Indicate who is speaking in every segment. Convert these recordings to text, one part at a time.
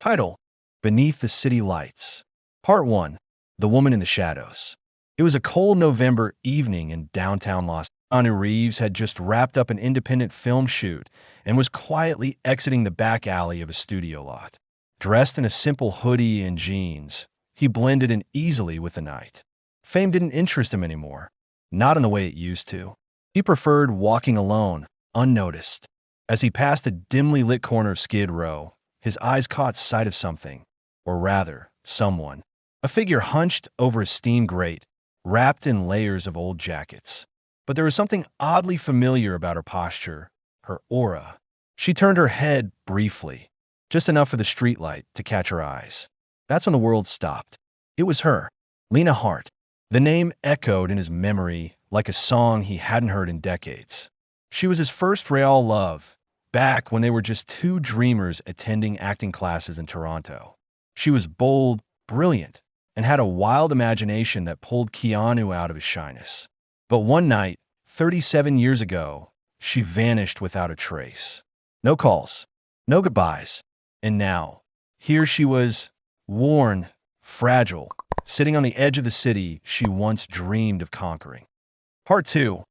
Speaker 1: Title: Beneath the City Lights. Part 1: The Woman in the Shadows. It was a cold November evening in downtown Los Angeles. Keanu Reeves had just wrapped up an independent film shoot and was quietly exiting the back alley of a studio lot. Dressed in a simple hoodie and jeans, he blended in easily with the night. Fame didn't interest him anymore, not in the way it used to. He preferred walking alone, unnoticed. As he passed a dimly lit corner of Skid Row, his eyes caught sight of something, or rather, someone. A figure hunched over a steam grate, wrapped in layers of old jackets. But there was something oddly familiar about her posture, her aura. She turned her head briefly, just enough for the streetlight to catch her eyes. That's when the world stopped. It was her, Lena Hart. The name echoed in his memory like a song he hadn't heard in decades. She was his first real love, back when they were just two dreamers attending acting classes in Toronto. She was bold, brilliant, and had a wild imagination that pulled Keanu out of his shyness. But one night, 37 years ago, she vanished without a trace. No calls, no goodbyes. And now, here she was, worn, fragile, sitting on the edge of the city she once dreamed of conquering. Part 2: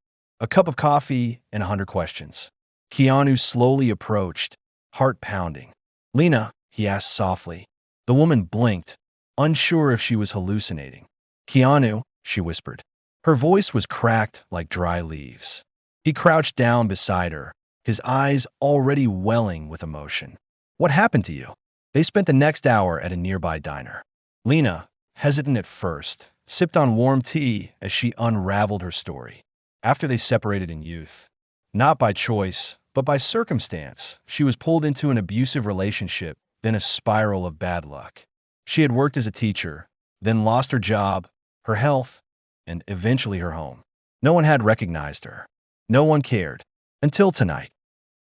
Speaker 1: A cup of coffee and 100 questions. Keanu slowly approached, heart pounding. "Lena," he asked softly. The woman blinked, unsure if she was hallucinating. "Keanu," she whispered. Her voice was cracked like dry leaves. He crouched down beside her, his eyes already welling with emotion. "What happened to you?" They spent the next hour at a nearby diner. Lena, hesitant at first, sipped on warm tea as she unraveled her story. After they separated in youth, not by choice, but by circumstance, she was pulled into an abusive relationship, then a spiral of bad luck. She had worked as a teacher, then lost her job, her health, and eventually her home. No one had recognized her. No one cared. Until tonight.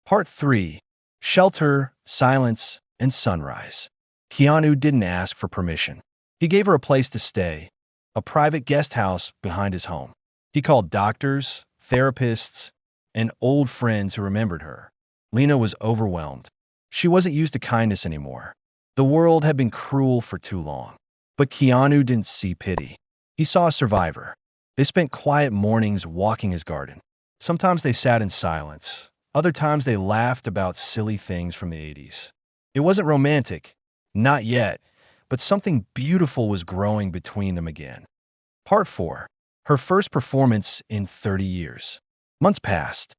Speaker 1: Part 3: Shelter, Silence, and Sunrise. Keanu didn't ask for permission. He gave her a place to stay, a private guest house behind his home. He called doctors, therapists, and old friends who remembered her. Lena was overwhelmed. She wasn't used to kindness anymore. The world had been cruel for too long. But Keanu didn't see pity. He saw a survivor. They spent quiet mornings walking his garden. Sometimes they sat in silence. Other times they laughed about silly things from the 80s. It wasn't romantic, not yet, but something beautiful was growing between them again. Part 4: Her first performance in 30 years. Months passed,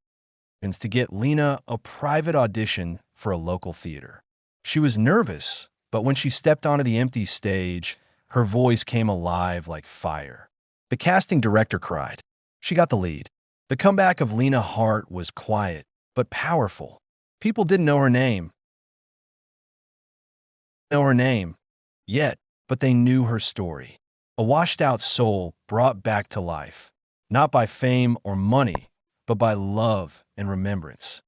Speaker 1: and to get Lena a private audition for a local theater. She was nervous, but when she stepped onto the empty stage, her voice came alive like fire. The casting director cried. She got the lead. The comeback of Lena Hart was quiet, but powerful. People didn't know her name. Yet, but they knew her story. A washed-out soul brought back to life, not by fame or money, but by love and remembrance.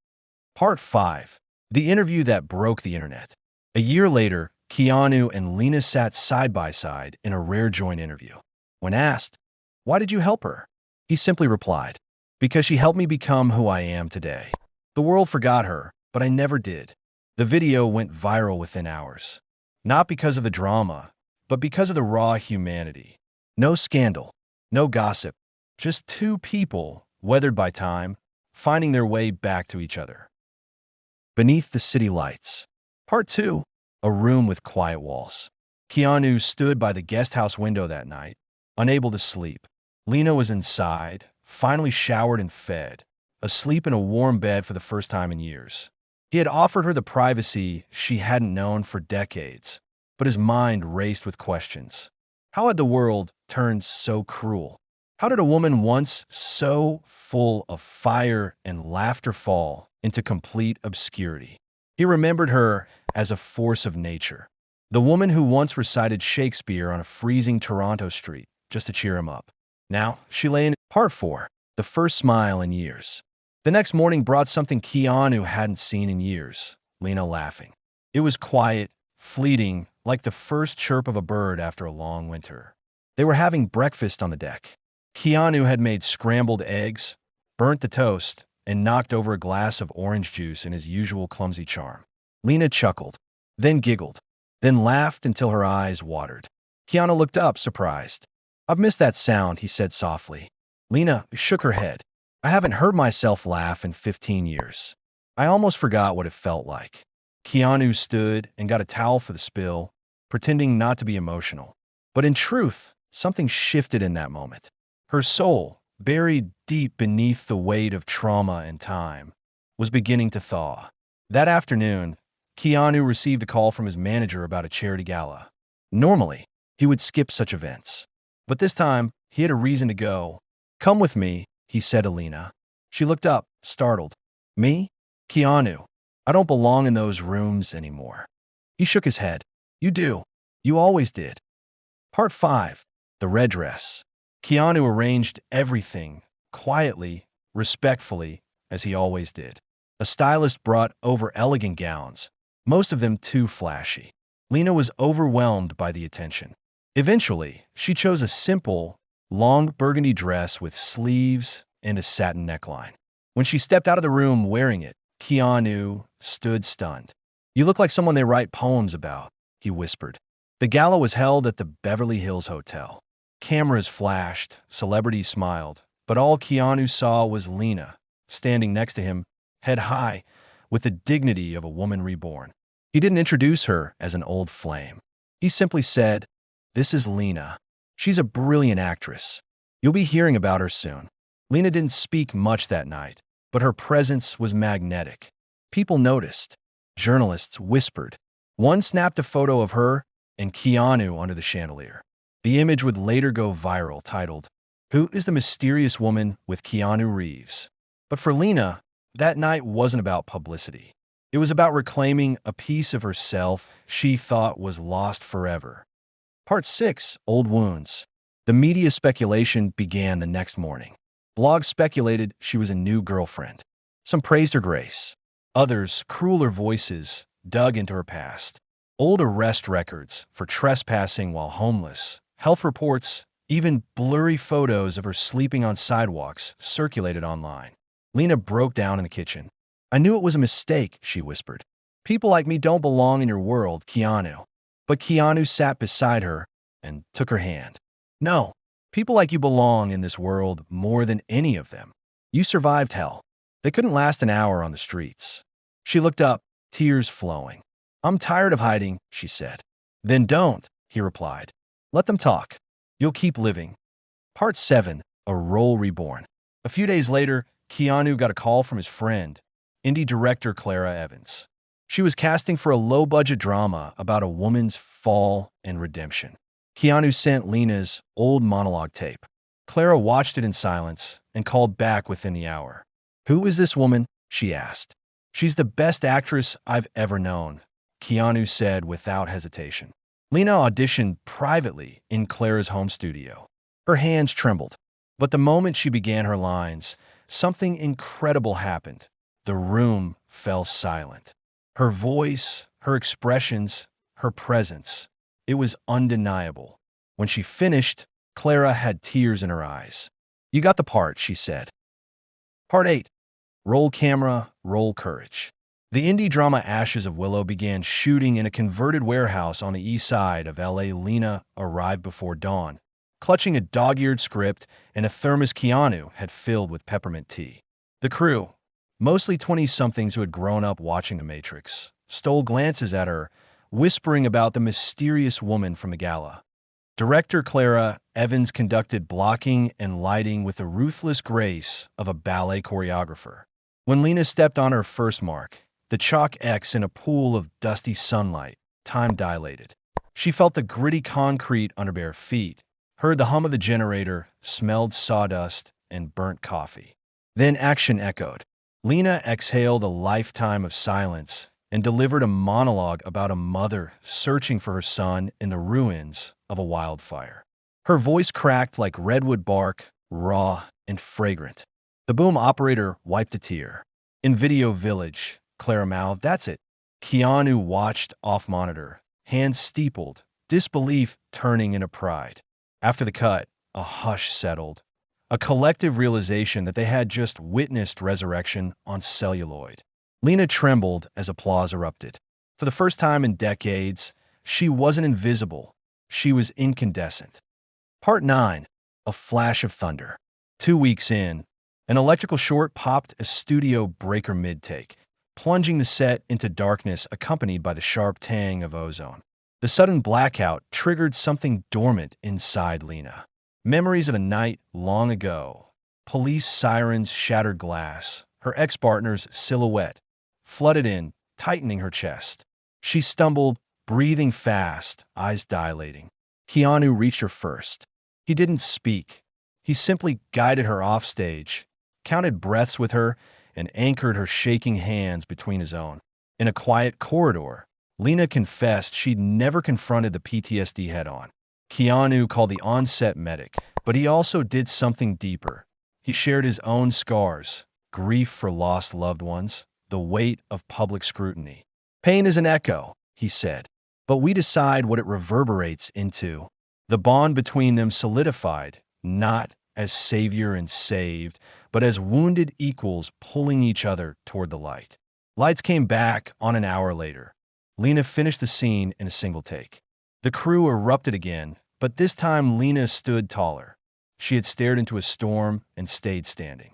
Speaker 1: Part 5: The interview that broke the internet. A year later, Keanu and Lena sat side by side in a rare joint interview. When asked, "Why did you help her?" he simply replied, "Because she helped me become who I am today." The world forgot her, but I never did. The video went viral within hours. Not because of the drama, but because of the raw humanity. No scandal, no gossip, just two people, weathered by time, finding their way back to each other. Beneath the City Lights. Part 2: A room with quiet walls. Keanu stood by the guest house window that night, unable to sleep. Lena was inside, finally showered and fed, asleep in a warm bed for the first time in years. He had offered her the privacy she hadn't known for decades, but his mind raced with questions. How had the world turned so cruel? How did a woman once so full of fire and laughter fall into complete obscurity? He remembered her as a force of nature, the woman who once recited Shakespeare on a freezing Toronto street just to cheer him up. Now she lay in. Part 4: The first smile in years. The next morning brought something Keanu hadn't seen in years: Lena laughing. It was quiet, fleeting, like the first chirp of a bird after a long winter. They were having breakfast on the deck. Keanu had made scrambled eggs, burnt the toast, and knocked over a glass of orange juice in his usual clumsy charm. Lena chuckled, then giggled. then laughed until her eyes watered. Keanu looked up, surprised. "I've missed that sound," he said softly. Lena shook her head. "I haven't heard myself laugh in 15 years. I almost forgot what it felt like." Keanu stood and got a towel for the spill, pretending not to be emotional. But in truth, something shifted in that moment. Her soul, buried deep beneath the weight of trauma and time, was beginning to thaw. That afternoon, Keanu received a call from his manager about a charity gala. Normally, he would skip such events. But this time, he had a reason to go. "Come with me," he said to Lena. She looked up, startled. "Me? Keanu, I don't belong in those rooms anymore." He shook his head. "You do. You always did." Part 5. The Red Dress. Keanu arranged everything, quietly, respectfully, as he always did. A stylist brought over elegant gowns, most of them too flashy. Lena was overwhelmed by the attention. Eventually, she chose a simple, long burgundy dress with sleeves and a satin neckline. When she stepped out of the room wearing it, Keanu stood stunned. "You look like someone they write poems about," he whispered. The gala was held at the Beverly Hills Hotel. Cameras flashed, celebrities smiled, but all Keanu saw was Lena, standing next to him, head high, with the dignity of a woman reborn. He didn't introduce her as an old flame. He simply said, "This is Lena. She's a brilliant actress. You'll be hearing about her soon." Lena didn't speak much that night, but her presence was magnetic. People noticed. Journalists whispered. One snapped a photo of her and Keanu under the chandelier. The image would later go viral, titled, "Who is the Mysterious Woman with Keanu Reeves?" But for Lena, that night wasn't about publicity. It was about reclaiming a piece of herself she thought was lost forever. Part 6. Old Wounds. The media speculation began the next morning. Blogs speculated she was a new girlfriend. Some praised her grace. Others, crueler voices, dug into her past. Old arrest records for trespassing while homeless, health reports, even blurry photos of her sleeping on sidewalks circulated online. Lena broke down in the kitchen. "I knew it was a mistake," she whispered. "People like me don't belong in your world, Keanu." But Keanu sat beside her and took her hand. "No, people like you belong in this world more than any of them. You survived hell. They couldn't last an hour on the streets." She looked up, tears flowing. "I'm tired of hiding," she said. "Then don't," he replied. "Let them talk. You'll keep living." Part 7. A Role Reborn. A few days later, Keanu got a call from his friend, indie director Clara Evans. She was casting for a low-budget drama about a woman's fall and redemption. Keanu sent Lena's old monologue tape. Clara watched it in silence and called back within the hour. "Who is this woman?" she asked. "She's the best actress I've ever known," Keanu said without hesitation. Lena auditioned privately in Clara's home studio. Her hands trembled. But the moment she began her lines, something incredible happened. The room fell silent. Her voice, her expressions, her presence. It was undeniable. When she finished, Clara had tears in her eyes. "You got the part," she said. Part 8. Roll camera, roll courage. The indie drama Ashes of Willow began shooting in a converted warehouse on the east side of LA. Lena arrived before dawn, clutching a dog-eared script and a thermos Keanu had filled with peppermint tea. The crew, mostly 20-somethings who had grown up watching The Matrix, stole glances at her, whispering about the mysterious woman from the gala. Director Clara Evans conducted blocking and lighting with the ruthless grace of a ballet choreographer. When Lena stepped on her first mark, the chalk X in a pool of dusty sunlight, time dilated. She felt the gritty concrete under bare feet, heard the hum of the generator, smelled sawdust and burnt coffee. Then action echoed. Lena exhaled a lifetime of silence and delivered a monologue about a mother searching for her son in the ruins of a wildfire. Her voice cracked like redwood bark, raw and fragrant. The boom operator wiped a tear. "In Video Village," Clara mouthed. "That's it." Keanu watched off monitor, hands steepled, disbelief turning into pride. After the cut, a hush settled, a collective realization that they had just witnessed resurrection on celluloid. Lena trembled as applause erupted. For the first time in decades, She wasn't invisible. She was incandescent. Part 9. A Flash of Thunder. 2 weeks in, an electrical short popped a studio breaker mid-take, plunging the set into darkness accompanied by the sharp tang of ozone. The sudden blackout triggered something dormant inside Lena. Memories of a night long ago. Police sirens shattered glass. Her ex-partner's silhouette flooded in, tightening her chest. She stumbled, breathing fast, eyes dilating. Keanu reached her first. He didn't speak. He simply guided her offstage, counted breaths with her, and anchored her shaking hands between his own. In a quiet corridor, Lena confessed she'd never confronted the PTSD head-on. Keanu called the on-set medic, but he also did something deeper. He shared his own scars, grief for lost loved ones, the weight of public scrutiny. Pain is an echo, he said, but we decide what it reverberates into. The bond between them solidified, not as savior and saved, but as wounded equals pulling each other toward the light. Lights came back on an hour later. Lena finished the scene in a single take. The crew erupted again, but this time Lena stood taller. She had stared into a storm and stayed standing.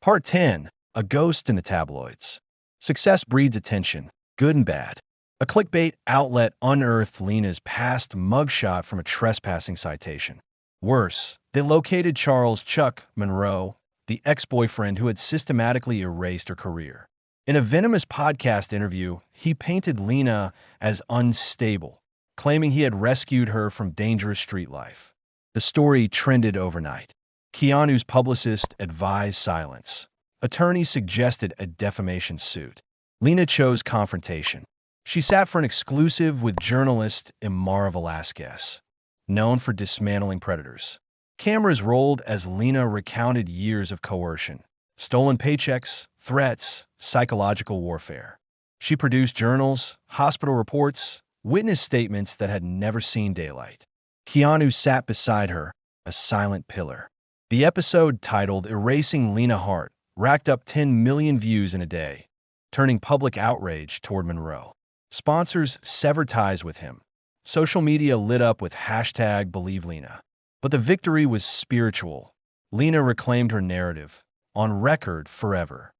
Speaker 1: Part 10. A Ghost in the Tabloids. Success breeds attention, good and bad. A clickbait outlet unearthed Lena's past mugshot from a trespassing citation. Worse, they located Charles Chuck Monroe, the ex-boyfriend who had systematically erased her career. In a venomous podcast interview, he painted Lena as unstable, claiming he had rescued her from dangerous street life. The story trended overnight. Keanu's publicist advised silence. Attorneys suggested a defamation suit. Lena chose confrontation. She sat for an exclusive with journalist Imara Velasquez, known for dismantling predators. Cameras rolled as Lena recounted years of coercion, stolen paychecks, threats, psychological warfare. She produced journals, hospital reports, witness statements that had never seen daylight. Keanu sat beside her, a silent pillar. The episode, titled Erasing Lena Hart, racked up 10 million views in a day, turning public outrage toward Monroe. Sponsors severed ties with him. Social media lit up with #BelieveLena. But the victory was spiritual. Lena reclaimed her narrative, on record forever.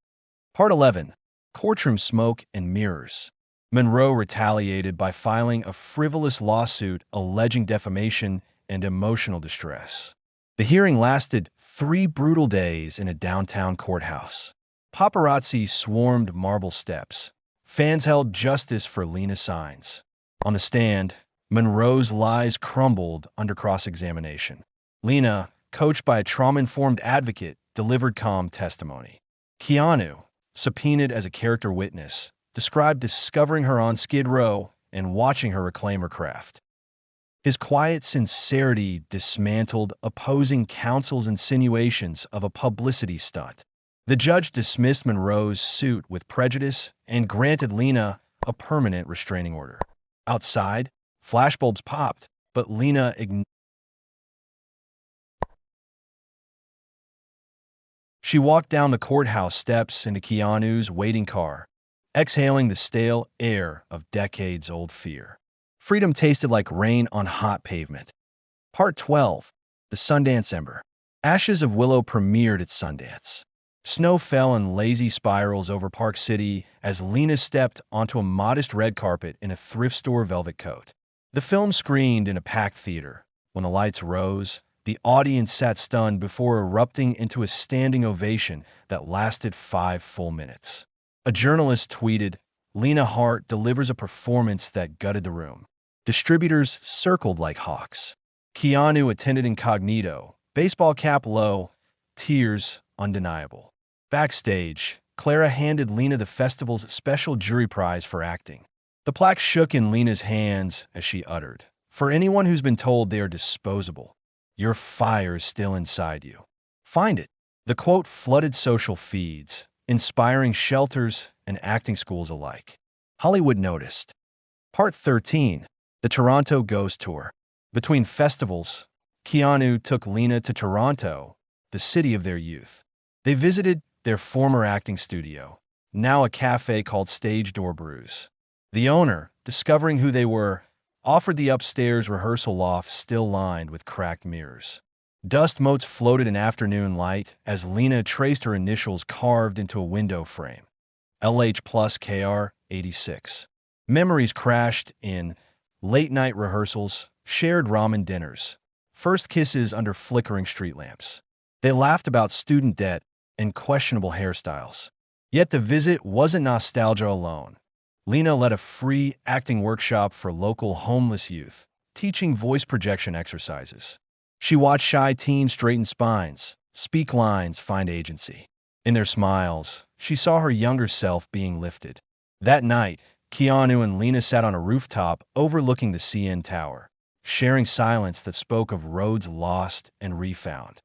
Speaker 1: Part 11. Courtroom Smoke and Mirrors. Monroe retaliated by filing a frivolous lawsuit alleging defamation and emotional distress. The hearing lasted 3 brutal days in a downtown courthouse. Paparazzi swarmed marble steps. Fans held justice for Lena signs. On the stand, Monroe's lies crumbled under cross-examination. Lena, coached by a trauma-informed advocate, delivered calm testimony. Keanu, subpoenaed as a character witness, described discovering her on Skid Row and watching her reclaim her craft. His quiet sincerity dismantled opposing counsel's insinuations of a publicity stunt. The judge dismissed Monroe's suit with prejudice and granted Lena a permanent restraining order. Outside, flashbulbs popped, but Lena ignored. She walked down the courthouse steps into Keanu's waiting car, exhaling the stale air of decades-old fear. Freedom tasted like rain on hot pavement. Part 12. The Sundance Ember. Ashes of Willow premiered at Sundance. Snow fell in lazy spirals over Park City as Lena stepped onto a modest red carpet in a thrift store velvet coat. The film screened in a packed theater. When the lights rose, the audience sat stunned before erupting into a standing ovation that lasted 5 full minutes. A journalist tweeted, "Lena Hart delivers a performance that gutted the room." Distributors circled like hawks. Keanu attended incognito, baseball cap low, tears undeniable. Backstage, Clara handed Lena the festival's special jury prize for acting. The plaque shook in Lena's hands as she uttered, "For anyone who's been told they are disposable, your fire is still inside you. Find it." The quote flooded social feeds, inspiring shelters and acting schools alike. Hollywood noticed. Part 13. The Toronto Ghost Tour. Between festivals, Keanu took Lena to Toronto, the city of their youth. They visited their former acting studio, now a cafe called Stage Door Brews. The owner, discovering who they were, offered the upstairs rehearsal loft still lined with cracked mirrors. Dust motes floated in afternoon light as Lena traced her initials carved into a window frame. LH plus KR 86. Memories crashed in late-night rehearsals, shared ramen dinners, first kisses under flickering street lamps. They laughed about student debt and questionable hairstyles. Yet the visit wasn't nostalgia alone. Lena led a free acting workshop for local homeless youth, teaching voice projection exercises. She watched shy teens straighten spines, speak lines, find agency. In their smiles, she saw her younger self being lifted. That night, Keanu and Lena sat on a rooftop overlooking the CN Tower, sharing silence that spoke of roads lost and refound.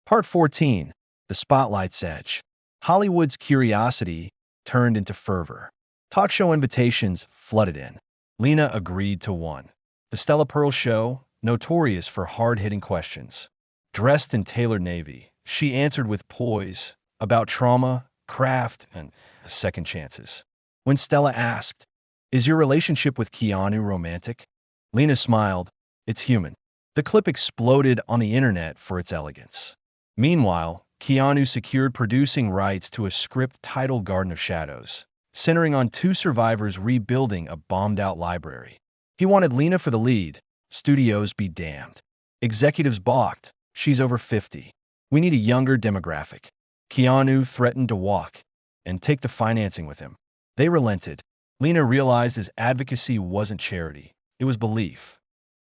Speaker 1: Part 14. The Spotlight's Edge. Hollywood's curiosity turned into fervor. Talk show invitations flooded in. Lena agreed to one. The Stella Pearl Show, notorious for hard-hitting questions. Dressed in tailored navy, she answered with poise about trauma, craft, and second chances. When Stella asked, "Is your relationship with Keanu romantic?" Lena smiled. "It's human." The clip exploded on the internet for its elegance. Meanwhile, Keanu secured producing rights to a script titled Garden of Shadows, centering on two survivors rebuilding a bombed-out library. He wanted Lena for the lead. Studios be damned. Executives balked. She's over 50. We need a younger demographic. Keanu threatened to walk and take the financing with him. They relented. Lena realized his advocacy wasn't charity. It was belief.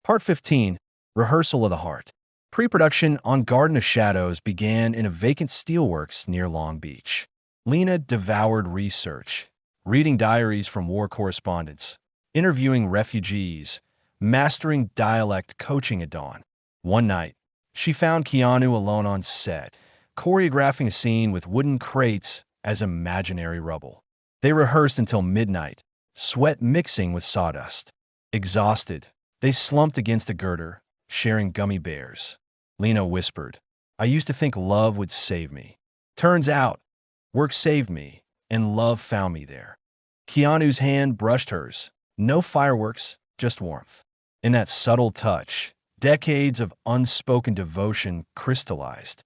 Speaker 1: Part 15. Rehearsal of the Heart. Pre-production on Garden of Shadows began in a vacant steelworks near Long Beach. Lena devoured research, reading diaries from war correspondents, interviewing refugees, mastering dialect coaching at dawn. One night, she found Keanu alone on set, choreographing a scene with wooden crates as imaginary rubble. They rehearsed until midnight, sweat mixing with sawdust. Exhausted, they slumped against a girder, sharing gummy bears. Lena whispered, "I used to think love would save me. Turns out, work saved me, and love found me there." Keanu's hand brushed hers. No fireworks, just warmth. In that subtle touch, decades of unspoken devotion crystallized.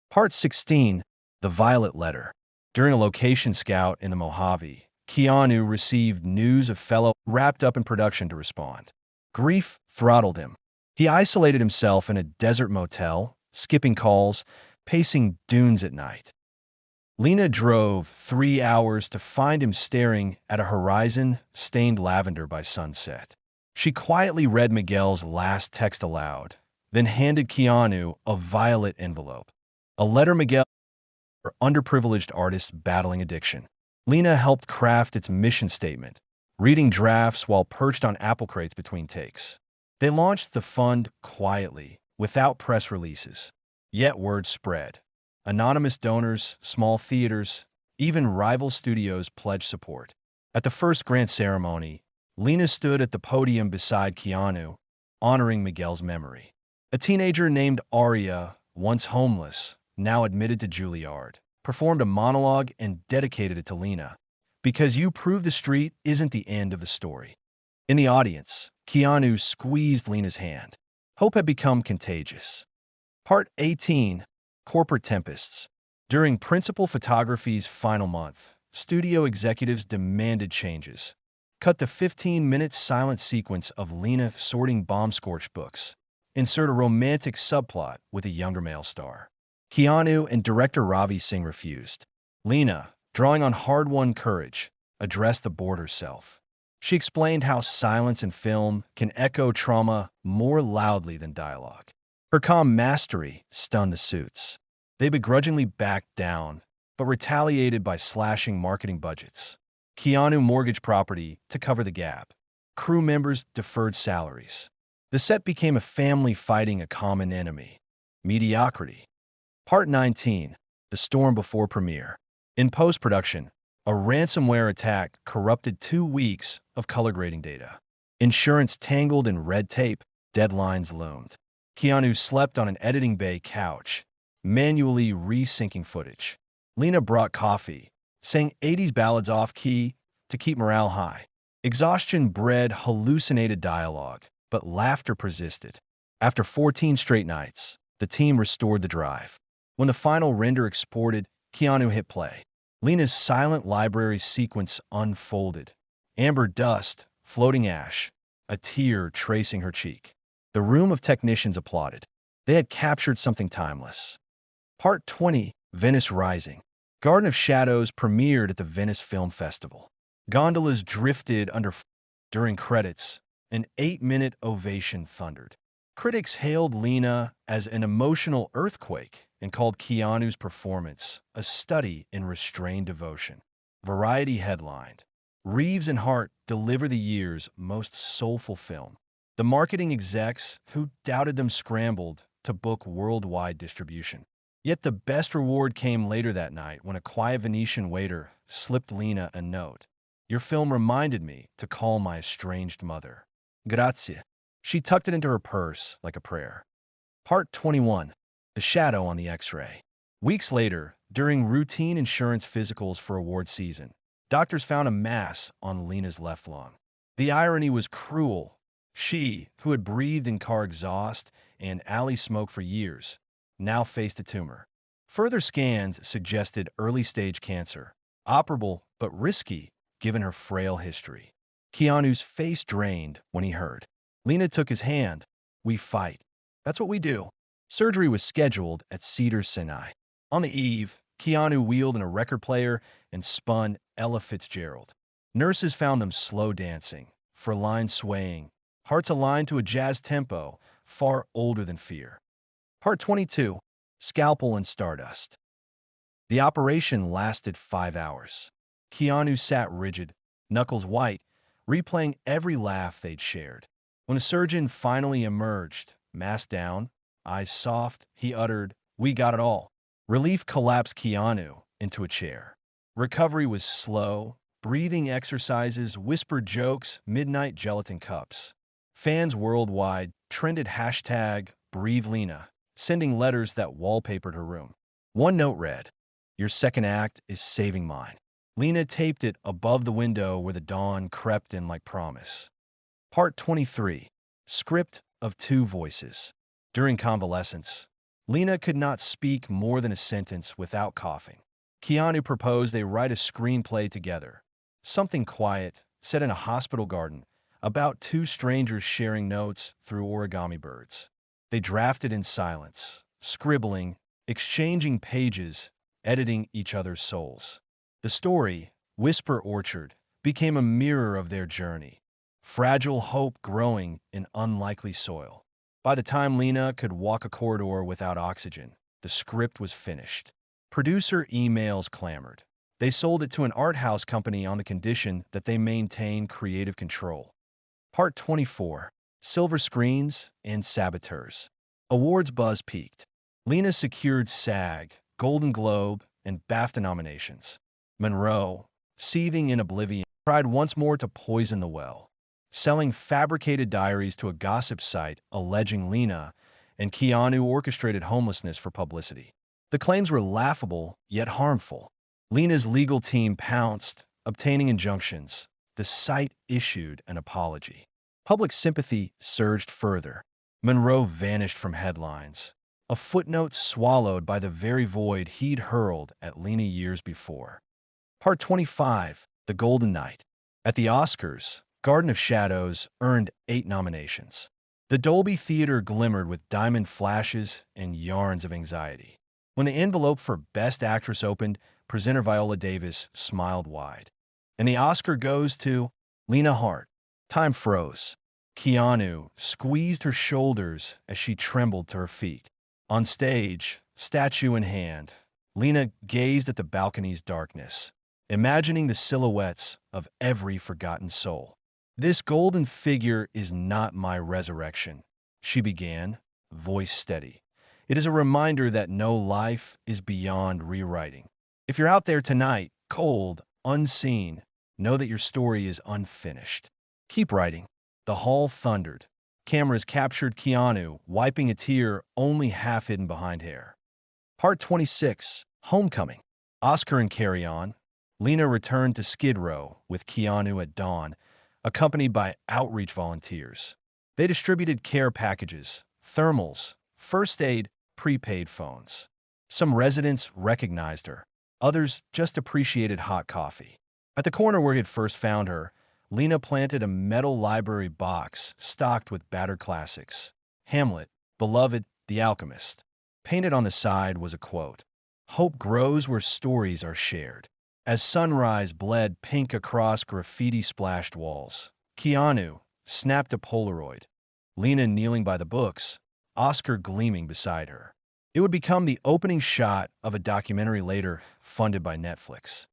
Speaker 1: Part 16. The Violet Letter. During a location scout in the Mojave, Keanu received news of fellow wrapped up in production to respond. Grief throttled him. He isolated himself in a desert motel, skipping calls, pacing dunes at night. Lena drove 3 hours to find him staring at a horizon stained lavender by sunset. She quietly read Miguel's last text aloud, then handed Keanu a violet envelope. A letter Miguel for underprivileged artists battling addiction. Lena helped craft its mission statement, reading drafts while perched on apple crates between takes. They launched the fund quietly, without press releases. Yet word spread. Anonymous donors, small theaters, even rival studios pledged support. At the first grant ceremony, Lena stood at the podium beside Keanu, honoring Miguel's memory. A teenager named Aria, once homeless, now admitted to Juilliard, performed a monologue and dedicated it to Lena. "Because you prove the street isn't the end of the story." In the audience, Keanu squeezed Lena's hand. Hope had become contagious. Part 18. Corporate Tempests. During principal photography's final month, studio executives demanded changes. Cut the 15-minute silent sequence of Lena sorting bomb-scorched books. Insert a romantic subplot with a younger male star. Keanu and director Ravi Singh refused. Lena, drawing on hard-won courage, addressed the board herself. She explained how silence in film can echo trauma more loudly than dialogue. Her calm mastery stunned the suits. They begrudgingly backed down, but retaliated by slashing marketing budgets. Keanu mortgaged property to cover the gap. Crew members deferred salaries. The set became a family fighting a common enemy: mediocrity. Part 19. The Storm Before Premiere. In post-production, a ransomware attack corrupted 2 weeks of color grading data. Insurance tangled in red tape, deadlines loomed. Keanu slept on an editing bay couch, manually resyncing footage. Lena brought coffee, sang 80s ballads off-key to keep morale high. Exhaustion bred hallucinated dialogue, but laughter persisted. After 14 straight nights, the team restored the drive. When the final render exported, Keanu hit play. Lena's silent library sequence unfolded. Amber dust, floating ash, a tear tracing her cheek. The room of technicians applauded. They had captured something timeless. Part 20, Venice Rising. Garden of Shadows premiered at the Venice Film Festival. Gondolas drifted under during credits. An 8-minute ovation thundered. Critics hailed Lena as an emotional earthquake and called Keanu's performance a study in restrained devotion. Variety headlined, Reeves and Hart deliver the year's most soulful film. The marketing execs who doubted them scrambled to book worldwide distribution. Yet the best reward came later that night when a quiet Venetian waiter slipped Lena a note. Your film reminded me to call my estranged mother. Grazie. She tucked it into her purse like a prayer. Part 21. The Shadow on the X-ray. Weeks later, during routine insurance physicals for award season, doctors found a mass on Lena's left lung. The irony was cruel. She, who had breathed in car exhaust and alley smoke for years, now faced a tumor. Further scans suggested early-stage cancer, operable but risky given her frail history. Keanu's face drained when he heard. Lena took his hand. We fight. That's what we do. Surgery was scheduled at Cedars-Sinai. On the eve, Keanu wheeled in a record player and spun Ella Fitzgerald. Nurses found them slow dancing, for lines swaying, hearts aligned to a jazz tempo far older than fear. Part 22. Scalpel and Stardust. The operation lasted 5 hours. Keanu sat rigid, knuckles white, replaying every laugh they'd shared. When the surgeon finally emerged, mask down, eyes soft, he uttered, "We got it all." Relief collapsed Keanu into a chair. Recovery was slow, breathing exercises, whispered jokes, midnight gelatin cups. Fans worldwide trended hashtag #BreatheLena, sending letters that wallpapered her room. One note read, "Your second act is saving mine." Lena taped it above the window where the dawn crept in like promise. Part 23. Script of Two Voices. During convalescence, Lena could not speak more than a sentence without coughing. Keanu proposed they write a screenplay together. Something quiet, set in a hospital garden, about two strangers sharing notes through origami birds. They drafted in silence, scribbling, exchanging pages, editing each other's souls. The story, Whisper Orchard, became a mirror of their journey. Fragile hope growing in unlikely soil. By the time Lena could walk a corridor without oxygen, the script was finished. Producer emails clamored. They sold it to an art house company on the condition that they maintain creative control. Part 24. Silver Screens and Saboteurs. Awards buzz peaked. Lena secured SAG, Golden Globe, and BAFTA nominations. Monroe, seething in oblivion, tried once more to poison the well, selling fabricated diaries to a gossip site alleging Lena and Keanu orchestrated homelessness for publicity. The claims were laughable, yet harmful. Lena's legal team pounced, obtaining injunctions. The site issued an apology. Public sympathy surged further. Monroe vanished from headlines, a footnote swallowed by the very void he'd hurled at Lena years before. Part 25. The Golden Night. At the Oscars, Garden of Shadows earned 8 nominations. The Dolby Theater glimmered with diamond flashes and yarns of anxiety. When the envelope for Best Actress opened, presenter Viola Davis smiled wide. And the Oscar goes to Lena Hart. Time froze. Keanu squeezed her shoulders as she trembled to her feet. On stage, statue in hand, Lena gazed at the balcony's darkness, imagining the silhouettes of every forgotten soul. "This golden figure is not my resurrection," she began, voice steady. "It is a reminder that no life is beyond rewriting. If you're out there tonight, cold, unseen, know that your story is unfinished. Keep writing." The hall thundered. Cameras captured Keanu, wiping a tear only half hidden behind hair. Part 26. Homecoming. Oscar and Carry On. Lena returned to Skid Row with Keanu at dawn, accompanied by outreach volunteers. They distributed care packages, thermals, first aid, prepaid phones. Some residents recognized her. Others just appreciated hot coffee. At the corner where he had first found her, Lena planted a metal library box stocked with battered classics. Hamlet, Beloved, The Alchemist. Painted on the side was a quote. Hope grows where stories are shared. As sunrise bled pink across graffiti-splashed walls, Keanu snapped a Polaroid. Lena kneeling by the books, Oscar gleaming beside her. It would become the opening shot of a documentary later funded by Netflix.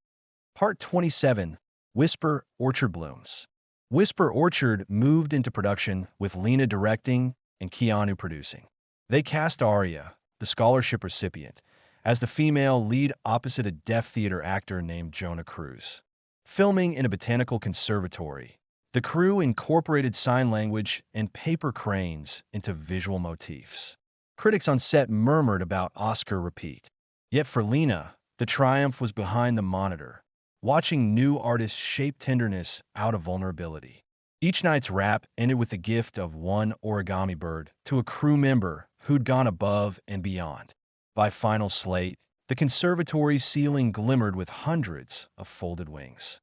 Speaker 1: Part 27, Whisper Orchard Blooms. Whisper Orchard moved into production with Lena directing and Keanu producing. They cast Aria, the scholarship recipient, as the female lead opposite a deaf theater actor named Jonah Cruz. Filming in a botanical conservatory, the crew incorporated sign language and paper cranes into visual motifs. Critics on set murmured about Oscar repeat. Yet for Lena, the triumph was behind the monitor, watching new artists shape tenderness out of vulnerability. Each night's wrap ended with the gift of one origami bird to a crew member who'd gone above and beyond. By final slate, the conservatory's ceiling glimmered with hundreds of folded wings.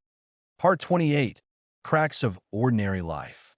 Speaker 1: Part 28, Cracks of Ordinary Life.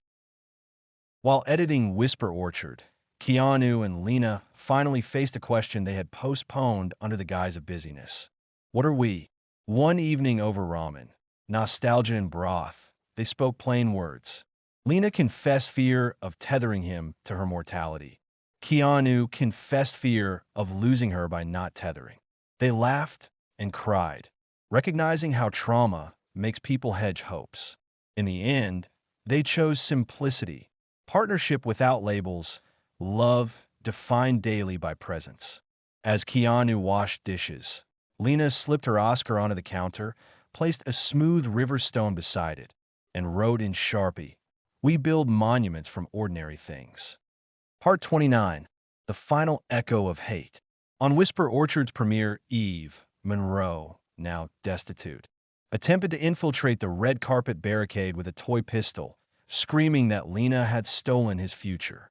Speaker 1: While editing Whisper Orchard, Keanu and Lena finally faced a question they had postponed under the guise of busyness. What are we? One evening over ramen, nostalgia and broth, they spoke plain words. Lena confessed fear of tethering him to her mortality. Keanu confessed fear of losing her by not tethering. They laughed and cried, recognizing how trauma makes people hedge hopes. In the end, they chose simplicity, partnership without labels, love defined daily by presence. As Keanu washed dishes, Lena slipped her Oscar onto the counter, placed a smooth river stone beside it, and wrote in Sharpie, "We build monuments from ordinary things." Part 29, The Final Echo of Hate. On Whisper Orchard's premiere, Eve, Monroe, now destitute, attempted to infiltrate the red carpet barricade with a toy pistol, screaming that Lena had stolen his future.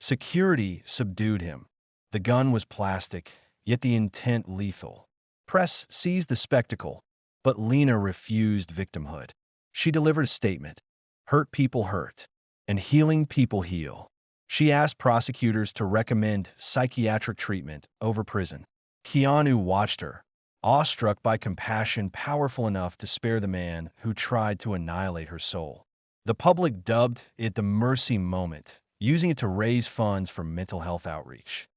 Speaker 1: Security subdued him. The gun was plastic, yet the intent lethal. Press seized the spectacle, but Lena refused victimhood. She delivered a statement, "Hurt people hurt, and healing people heal." She asked prosecutors to recommend psychiatric treatment over prison. Keanu watched her, awestruck by compassion powerful enough to spare the man who tried to annihilate her soul. The public dubbed it the Mercy Moment, using it to raise funds for mental health outreach.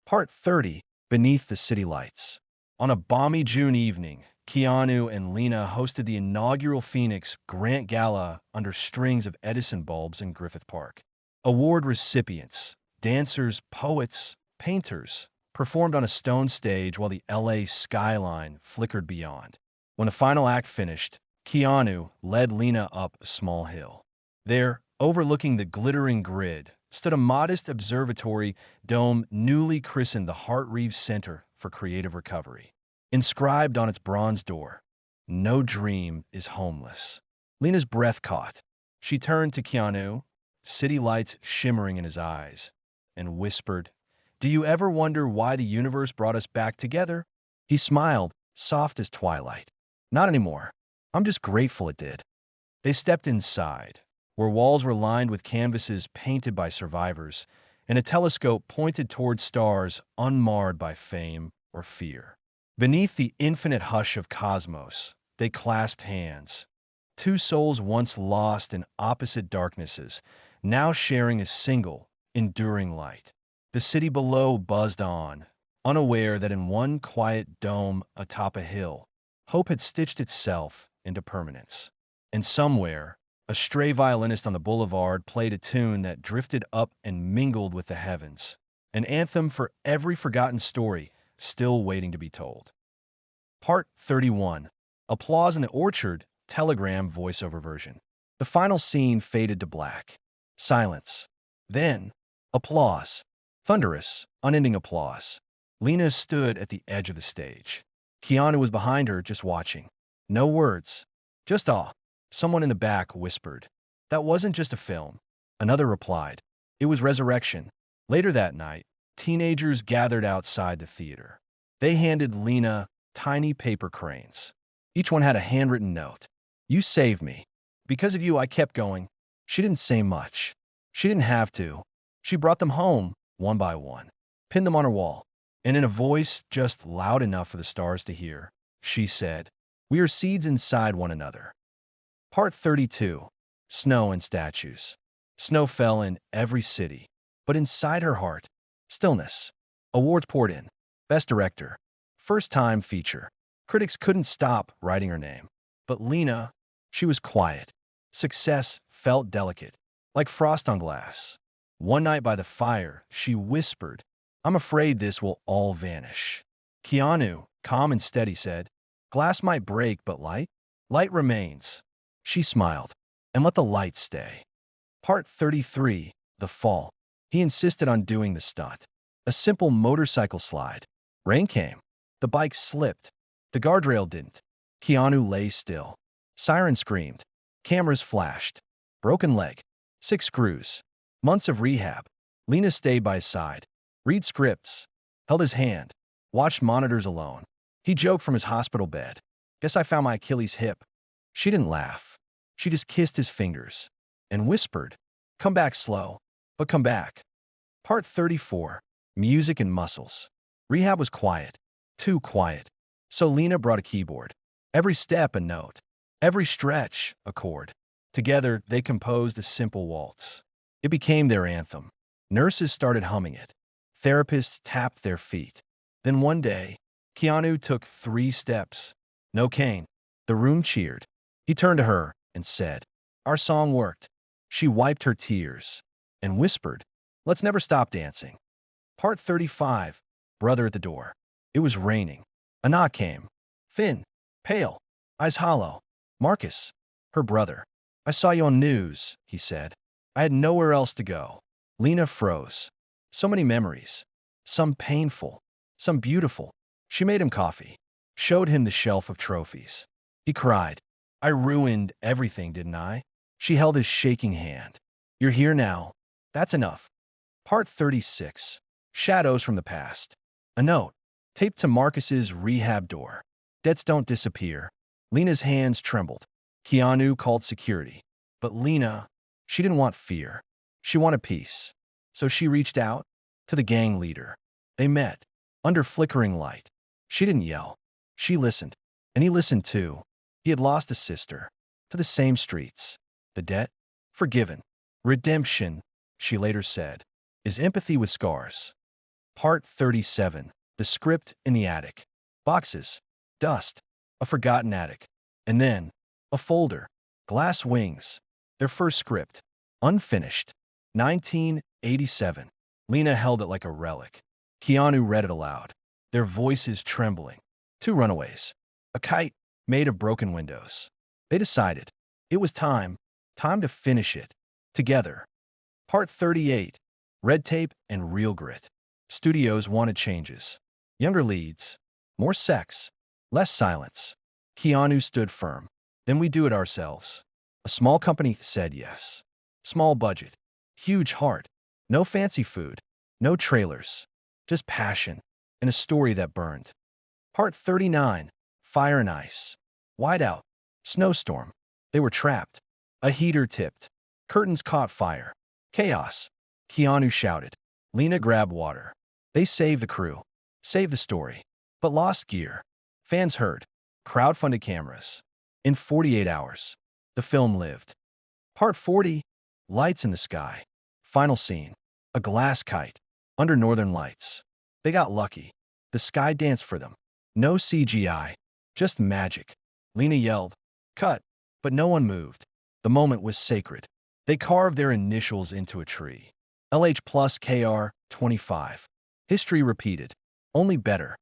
Speaker 1: Part 30, Beneath the City Lights. On a balmy June evening, Keanu and Lena hosted the inaugural Phoenix Grant Gala under strings of Edison bulbs in Griffith Park. Award recipients, dancers, poets, painters, performed on a stone stage while the LA skyline flickered beyond. When the final act finished, Keanu led Lena up a small hill. There, overlooking the glittering grid, stood a modest observatory dome newly christened the Hart Reeves Center for Creative Recovery. Inscribed on its bronze door, "No dream is homeless." Lena's breath caught. She turned to Keanu, city lights shimmering in his eyes, and whispered, "Do you ever wonder why the universe brought us back together?" He smiled, soft as twilight. "Not anymore. I'm just grateful it did." They stepped inside, where walls were lined with canvases painted by survivors, and a telescope pointed toward stars unmarred by fame or fear. Beneath the infinite hush of cosmos, they clasped hands. Two souls once lost in opposite darknesses, now sharing a single, enduring light. The city below buzzed on, unaware that in one quiet dome atop a hill, hope had stitched itself into permanence. And somewhere, a stray violinist on the boulevard played a tune that drifted up and mingled with the heavens, an anthem for every forgotten story still waiting to be told. Part 31. Applause in the Orchard, Telegram voiceover version. The final scene faded to black. Silence. Then, applause. Thunderous, unending applause. Lena stood at the edge of the stage. Keanu was behind her, just watching. No words. Just awe. Someone in the back whispered, That wasn't just a film. Another replied. It was resurrection. Later that night, teenagers gathered outside the theater. They handed Lena tiny paper cranes. Each one had a handwritten note. You saved me. Because of you, I kept going. She didn't say much. She didn't have to. She brought them home, one by one, pinned them on her wall, and in a voice just loud enough for the stars to hear, she said, "We are seeds inside one another." Part 32. Snow and Statues. Snow fell in every city, but inside her heart, stillness. Awards poured in. Best Director. First time feature. Critics couldn't stop writing her name. But Lena, she was quiet. Success felt delicate, like frost on glass. One night by the fire, she whispered, "I'm afraid this will all vanish." Keanu, calm and steady, said, "Glass might break, but light remains." She smiled, "And let the light stay." Part 33. The Fall. He insisted on doing the stunt. A simple motorcycle slide. Rain came. The bike slipped. The guardrail didn't. Keanu lay still. Siren screamed. Cameras flashed. Broken leg. 6 screws. Months of rehab. Lena stayed by his side. Read scripts. Held his hand. Watched monitors alone. He joked from his hospital bed. "Guess I found my Achilles hip." She didn't laugh. She just kissed his fingers and whispered, "Come back slow, but come back." Part 34. Music and Muscles. Rehab was quiet. Too quiet. So Lena brought a keyboard. Every step a note. Every stretch a chord. Together, they composed a simple waltz. It became their anthem. Nurses started humming it. Therapists tapped their feet. Then one day, Keanu took 3 steps. No cane. The room cheered. He turned to her and said, "Our song worked." She wiped her tears and whispered, "Let's never stop dancing." Part 35. Brother at the Door. It was raining. A knock came. Thin, pale, eyes hollow. "Marcus." Her brother. "I saw you on news," he said. "I had nowhere else to go." Lena froze. So many memories. Some painful, some beautiful. She made him coffee. Showed him the shelf of trophies. He cried. "I ruined everything, didn't I?" She held his shaking hand. "You're here now. That's enough." Part 36. Shadows from the Past. A note. Taped to Marcus's rehab door. "Debts don't disappear." Lena's hands trembled. Keanu called security. But Lena, she didn't want fear. She wanted peace. So she reached out to the gang leader. They met. Under flickering light. She didn't yell. She listened. And he listened too. He had lost a sister. To the same streets. The debt? Forgiven. Redemption, she later said, is empathy with scars. Part 37. The Script in the Attic. Boxes. Dust. A forgotten attic. And then, a folder. Glass wings. Their first script. Unfinished. 1987. Lena held it like a relic. Keanu read it aloud. Their voices trembling. 2 runaways. A kite made of broken windows. They decided. It was time. Time to finish it. Together. Part 38. Red tape and real grit. Studios wanted changes. Younger leads. More sex. Less silence. Keanu stood firm. Then we do it ourselves. A small company said yes. Small budget. Huge heart. No fancy food. No trailers. Just passion. And a story that burned. Part 39. Fire and Ice. Whiteout. Snowstorm. They were trapped. A heater tipped. Curtains caught fire. Chaos. Keanu shouted. Lena grabbed water. They saved the crew. Saved the story. But lost gear. Fans heard. Crowdfunded cameras. In 48 hours, the film lived. Part 40. Lights in the Sky. Final scene. A glass kite. Under northern lights. They got lucky. The sky danced for them. No CGI. Just magic. Lena yelled, "Cut!" But no one moved. The moment was sacred. They carved their initials into a tree. LH plus KR 25. History repeated. Only better.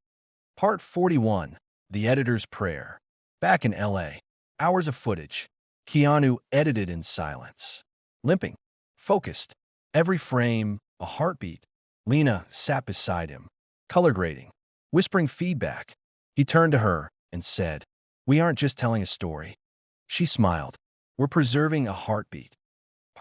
Speaker 1: Part 41. The Editor's Prayer. Back in LA. Hours of footage. Keanu edited in silence. Limping. Focused. Every frame, a heartbeat. Lena sat beside him. Color grading. Whispering feedback. He turned to her and said, "We aren't just telling a story." She smiled. "We're preserving a heartbeat."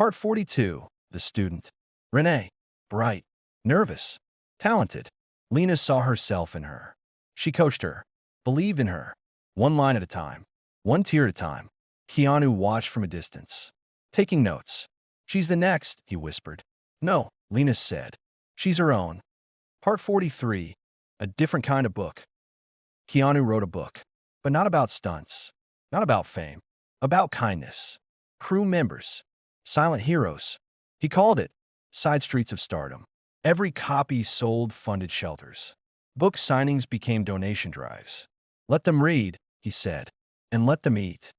Speaker 1: Part 42. The student. Renee. Bright. Nervous. Talented. Lena saw herself in her. She coached her. Believed in her. One line at a time. One tear at a time. Keanu watched from a distance. Taking notes. She's the next, he whispered. No, Lena said. She's her own. Part 43. A different kind of book. Keanu wrote a book. But not about stunts. Not about fame. About kindness. Crew members. Silent heroes. He called it Side Streets of Stardom. Every copy sold funded shelters. Book signings became donation drives. Let them read, he said, and let them eat.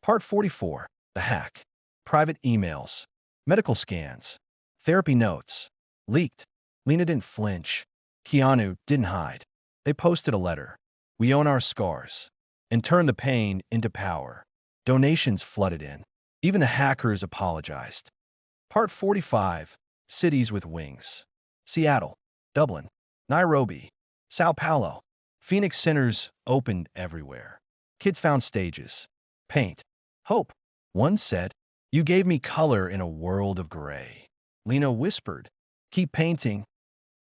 Speaker 1: Part 44. The hack. Private emails. Medical scans. Therapy notes. Leaked. Lena didn't flinch. Keanu didn't hide. They posted a letter. We own our scars. And turned the pain into power. Donations flooded in. Even the hackers apologized. Part 45. Cities with wings. Seattle. Dublin. Nairobi. Sao Paulo. Phoenix centers opened everywhere. Kids found stages. Paint. Hope. One said, "You gave me color in a world of gray." Lena whispered, "Keep painting."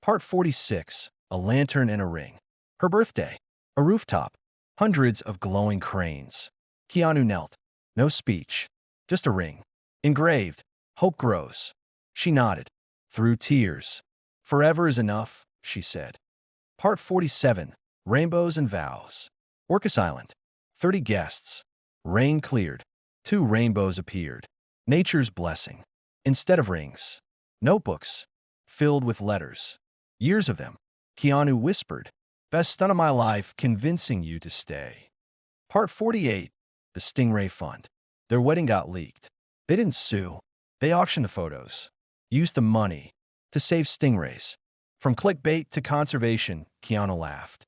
Speaker 1: Part 46. A lantern and a ring. Her birthday. A rooftop. Hundreds of glowing cranes. Keanu knelt. No speech. Just a ring. Engraved. Hope grows. She nodded. Through tears. Forever is enough, she said. Part 47. Rainbows and vows. Orcas Island. 30 guests. Rain cleared. 2 rainbows appeared. Nature's blessing. Instead of rings. Notebooks. Filled with letters. Years of them. Keanu whispered. Best stunt of my life, convincing you to stay. Part 48. The Stingray Fund. Their wedding got leaked. They didn't sue. They auctioned the photos. Used the money to save stingrays. From clickbait to conservation, Keanu laughed.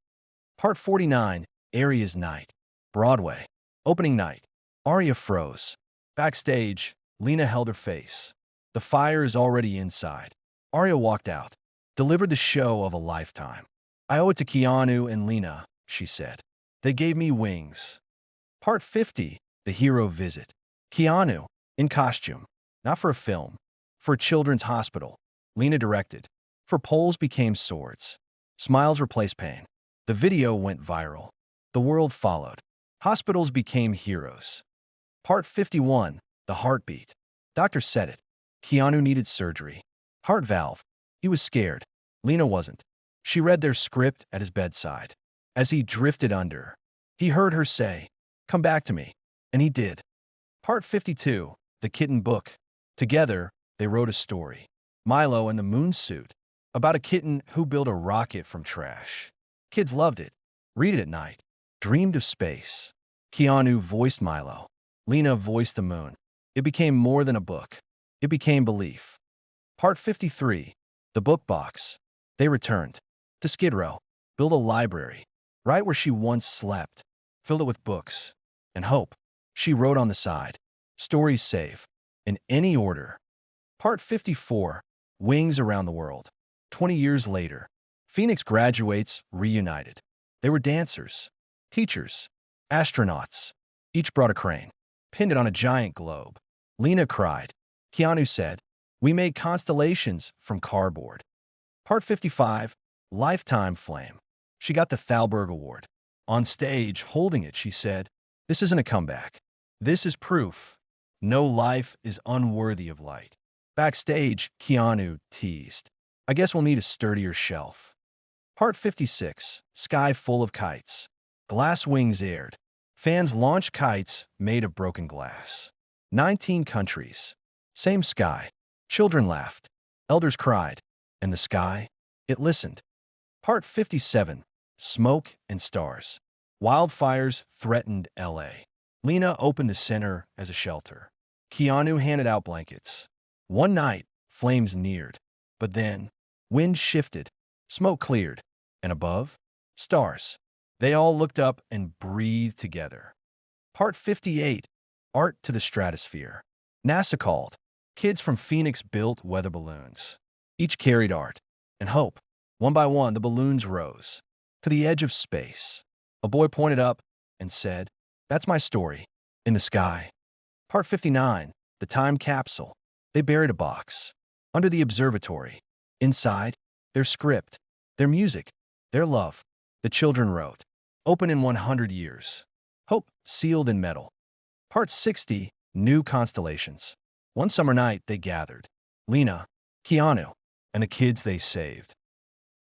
Speaker 1: Part 49. Aria's Night. Broadway. Opening night. Aria froze. Backstage, Lena held her face. The fire is already inside. Aria walked out. Delivered the show of a lifetime. I owe it to Keanu and Lena, she said. They gave me wings. Part 50. The hero visit. Keanu, in costume. Not for a film. For a children's hospital. Lena directed. For poles became swords. Smiles replaced pain. The video went viral. The world followed. Hospitals became heroes. Part 51. The heartbeat. Doctor said it. Keanu needed surgery. Heart valve. He was scared. Lena wasn't. She read their script at his bedside. As he drifted under, he heard her say, "Come back to me." And he did. Part 52. The kitten book. Together, they wrote a story. Milo and the moon suit. About a kitten who built a rocket from trash. Kids loved it. Read it at night. Dreamed of space. Keanu voiced Milo. Lena voiced the moon. It became more than a book. It became belief. Part 53. The book box. They returned. To Skid Row. Built a library. Right where she once slept. Filled it with books. And hope. She wrote on the side. Stories save. In any order. Part 54. Wings around the world. 20 years later. Phoenix graduates reunited. They were dancers. Teachers. Astronauts. Each brought a crane. Pinned it on a giant globe. Lena cried. Keanu said, "We made constellations from cardboard." Part 55. Lifetime Flame. She got the Thalberg Award. On stage, holding it, she said, "This isn't a comeback. This is proof. No life is unworthy of light." Backstage, Keanu teased, "I guess we'll need a sturdier shelf." Part 56. Sky full of kites. Glass wings aired. Fans launched kites made of broken glass. 19 countries. Same sky. Children laughed. Elders cried. And the sky? It listened. Part 57. Smoke and stars. Wildfires threatened L.A. Lena opened the center as a shelter. Keanu handed out blankets. One night, flames neared. But then, wind shifted. Smoke cleared. And above, stars. They all looked up and breathed together. Part 58. Art to the stratosphere. NASA called. Kids from Phoenix built weather balloons. Each carried art and hope. One by one, the balloons rose to the edge of space. A boy pointed up and said, "That's my story." In the sky. Part 59. The time capsule. They buried a box under the observatory. Inside, their script, their music, their love. The children wrote, "Open in 100 years. Hope sealed in metal." Part 60, New Constellations. One summer night they gathered. Lena, Keanu, and the kids they saved.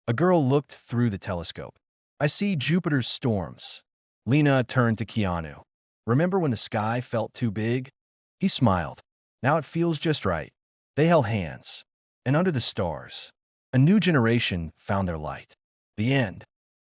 Speaker 1: A girl looked through the telescope. "I see Jupiter's storms." Lena turned to Keanu. "Remember when the sky felt too big?" He smiled. "Now it feels just right." They held hands. And under the stars, a new generation found their light. The end.